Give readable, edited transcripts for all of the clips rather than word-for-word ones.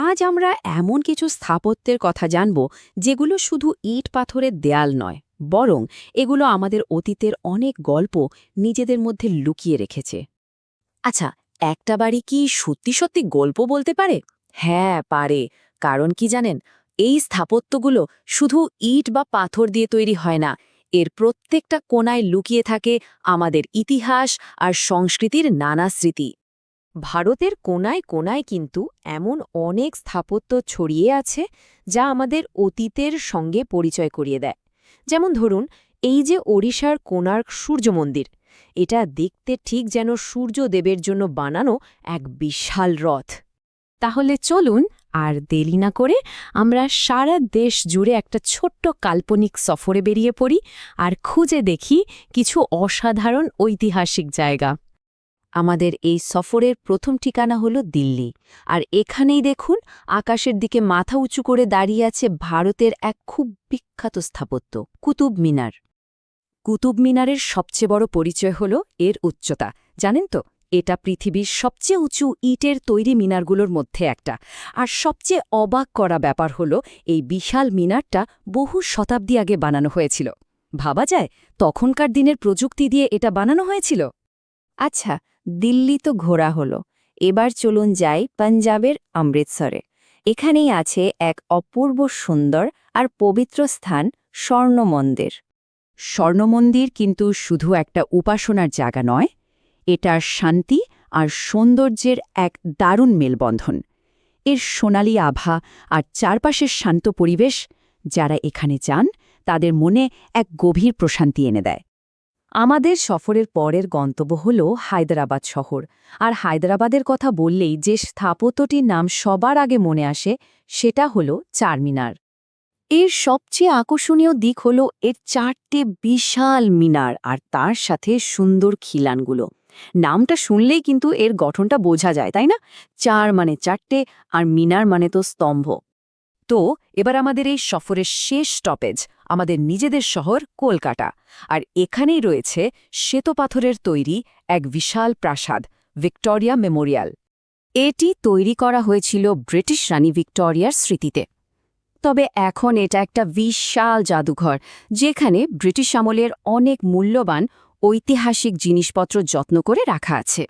আজ আমরা এমন কিছু স্থাপত্যের কথা জানব যেগুলো শুধু ইট পাথরের দেয়াল নয়, বরং এগুলো আমাদের অতীতের অনেক গল্প নিজেদের মধ্যে লুকিয়ে রেখেছে। আচ্ছা, একটা বাড়ি কি সত্যি সত্যি গল্প বলতে পারে? হ্যাঁ, পারে। কারণ কি জানেন, এই স্থাপত্যগুলো শুধু ইট বা পাথর দিয়ে তৈরি হয় না। এর প্রত্যেকটা কোণায় লুকিয়ে থাকে আমাদের ইতিহাস আর সংস্কৃতির নানা স্মৃতি। ভারতের কোণায় কোণায় কিন্তু এমন অনেক স্থাপত্য ছড়িয়ে আছে যা আমাদের অতীতের সঙ্গে পরিচয় করিয়ে দেয়। যেমন ধরুন, এই যে ওড়িশার কোণার্ক সূর্য মন্দির, এটা দেখতে ঠিক যেন সূর্যদেবের জন্য বানানো এক বিশাল রথ। তাহলে চলুন আর দেরি না করে আমরা সারা দেশ জুড়ে একটা ছোট্ট কাল্পনিক সফরে বেরিয়ে পড়ি আর খুঁজে দেখি কিছু অসাধারণ ঐতিহাসিক জায়গা। আমাদের এই সফরের প্রথম ঠিকানা হলো দিল্লি। আর এখানেই দেখুন, আকাশের দিকে মাথা উঁচু করে দাঁড়িয়ে আছে ভারতের এক খুব বিখ্যাত স্থাপত্য, কুতুব মিনার। কুতুব মিনারের সবচেয়ে বড় পরিচয় হল এর উচ্চতা। জানেন তো, এটা পৃথিবীর সবচেয়ে উঁচু ইটের তৈরি মিনারগুলোর মধ্যে একটা। আর সবচেয়ে অবাক করা ব্যাপার হল, এই বিশাল মিনারটা বহু শতাব্দী আগে বানানো হয়েছিল। ভাবা যায় তখনকার দিনের প্রযুক্তি দিয়ে এটা বানানো হয়েছিল। আচ্ছা, দিল্লি তো ঘোরা হলো, এবার চলুন যাই পাঞ্জাবের অমৃতসরে। এখানেই আছে এক অপূর্ব সুন্দর আর পবিত্র স্থান, স্বর্ণ মন্দির। স্বর্ণমন্দির কিন্তু শুধু একটা উপাসনার জায়গা নয়, এটা শান্তি আর সৌন্দর্যের এক দারুণ মেলবন্ধন। এর সোনালি আভা আর চারপাশের শান্ত পরিবেশ, যারা এখানে যান তাদের মনে এক গভীর প্রশান্তি এনে দেয়। আমাদের সফরের পরের গন্তব্য হল হায়দরাবাদ শহর। আর হায়দরাবাদের কথা বললেই যে স্থাপত্যটির নাম সবার আগে মনে আসে, সেটা হল চারমিনার। এর সবচেয়ে আকর্ষণীয় দিক হল এর 4টে বিশাল মিনার আর তার সাথে সুন্দর খিলানগুলো। নামটা শুনলেই কিন্তু এর গঠনটা বোঝা যায়, তাই না? 4 মানে 4টে, আর মিনার মানে তো স্তম্ভ। তো এবার আমাদের এই সফরের শেষ স্টপেজ আমাদের নিজেদের শহর কলকাতা। আর এখানেই রয়েছে শ্বেতপাথরের তৈরি এক বিশাল প্রাসাদ, ভিক্টোরিয়া মেমোরিয়াল। এটি তৈরি করা হয়েছিল ব্রিটিশ রানী ভিক্টোরিয়ার স্মৃতিতে। তবে এখন এটা একটা বিশাল জাদুঘর, যেখানে ব্রিটিশ আমলের অনেক মূল্যবান ঐতিহাসিক জিনিসপত্র যত্ন করে রাখা আছে।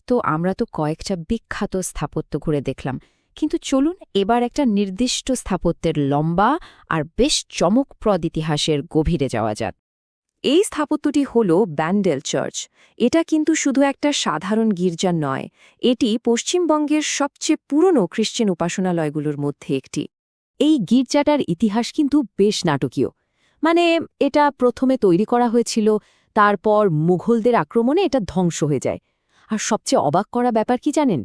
তো আমরা তো কয়েকটা বিখ্যাত স্থাপত্য ঘুরে দেখলাম, কিন্তু চলুন এবার একটা নির্দিষ্ট স্থাপত্যের লম্বা আর বেশ চমকপ্রদ ইতিহাসের গভীরে যাওয়া যাক। এই স্থাপত্যটি হল ব্যান্ডেল চার্চ। এটা কিন্তু শুধু একটা সাধারণ গির্জা নয়, এটি পশ্চিমবঙ্গের সবচেয়ে পুরনো খ্রিশ্চান উপাসনালয়গুলোর মধ্যে একটি। এই গির্জাটার ইতিহাস কিন্তু বেশ নাটকীয়। মানে, এটা প্রথমে তৈরি করা হয়েছিল, তারপর মুঘলদের আক্রমণে এটা ধ্বংস হয়ে যায়। আর সবচেয়ে অবাক করা ব্যাপার কি জানেন,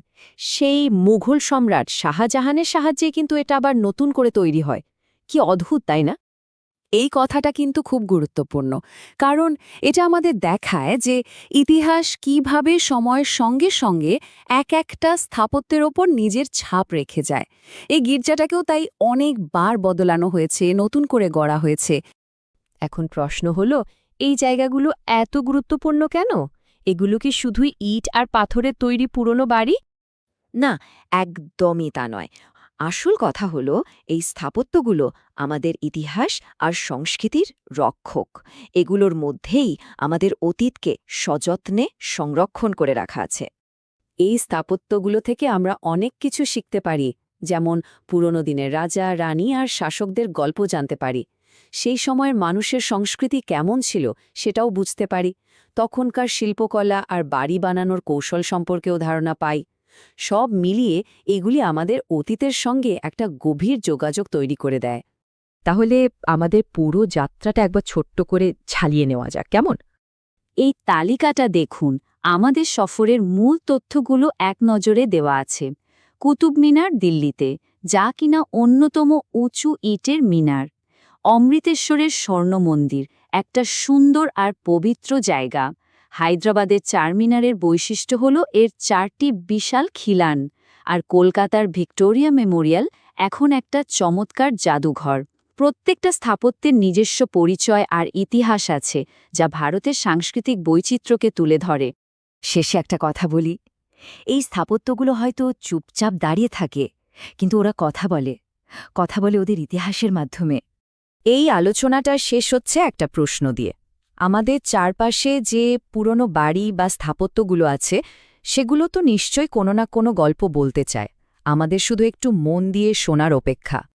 সেই মুঘল সম্রাট শাহজাহানের সাহায্যে কিন্তু এটা আবার নতুন করে তৈরি হয়। কি অদ্ভুত, তাই না? এই কথাটা কিন্তু খুব গুরুত্বপূর্ণ, কারণ এটা আমাদের দেখায় যে ইতিহাস কিভাবে সময়ের সঙ্গে সঙ্গে এক একটা স্থাপত্যের ওপর নিজের ছাপ রেখে যায়। এই গির্জাটাকেও তাই অনেকবার বদলানো হয়েছে, নতুন করে গড়া হয়েছে। এখন প্রশ্ন হলো, এই জায়গাগুলো এত গুরুত্বপূর্ণ কেন? এগুলো কি শুধুই ইট আর পাথরের তৈরি পুরনো বাড়ি? না, একদমই তা নয়। আসল কথা হলো, এই স্থাপত্যগুলো আমাদের ইতিহাস আর সংস্কৃতির রক্ষক। এগুলোর মধ্যেই আমাদের অতীতকে সযত্নে সংরক্ষণ করে রাখা আছে। এই স্থাপত্যগুলো থেকে আমরা অনেক কিছু শিখতে পারি, যেমন পুরনো দিনের রাজা, রানী আর শাসকদের গল্প জানতে পারি। সেই সময়ের মানুষের সংস্কৃতি কেমন ছিল সেটাও বুঝতে পারি। তখনকার শিল্পকলা আর বাড়ি বানানোর কৌশল সম্পর্কেও ধারণা পাই। সব মিলিয়ে এগুলি আমাদের অতীতের সঙ্গে একটা গভীর যোগাযোগ তৈরি করে দেয়। তাহলে আমাদের পুরো যাত্রাটা একবার ছোট্ট করে ঝালিয়ে নেওয়া যাক, কেমন? এই তালিকাটা দেখুন, আমাদের সফরের মূল তথ্যগুলো এক নজরে দেওয়া আছে। কুতুব মিনার দিল্লিতে, যা কিনা অন্যতম উঁচু ইটের মিনার। অমৃতেশ্বরের স্বর্ণ মন্দির, একটা সুন্দর আর পবিত্র জায়গা। হায়দ্রাবাদের চারমিনারের বৈশিষ্ট্য হল এর 4টি বিশাল খিলান। আর কলকাতার ভিক্টোরিয়া মেমোরিয়াল এখন একটা চমৎকার জাদুঘর। প্রত্যেকটা স্থাপত্যের নিজস্ব পরিচয় আর ইতিহাস আছে, যা ভারতের সাংস্কৃতিক বৈচিত্র্যকে তুলে ধরে। শেষে একটা কথা বলি, এই স্থাপত্যগুলো হয়তো চুপচাপ দাঁড়িয়ে থাকে, কিন্তু ওরা কথা বলে ওদের ইতিহাসের মাধ্যমে। এই আলোচনাটা শেষ হচ্ছে একটা প্রশ্ন দিয়ে। আমাদের চারপাশে যে পুরনো বাড়ি বা স্থাপত্যগুলো আছে সেগুলো তো নিশ্চয়ই কোনো না কোনো গল্প বলতে চায়। আমাদের শুধু একটু মন দিয়ে শোনার অপেক্ষা।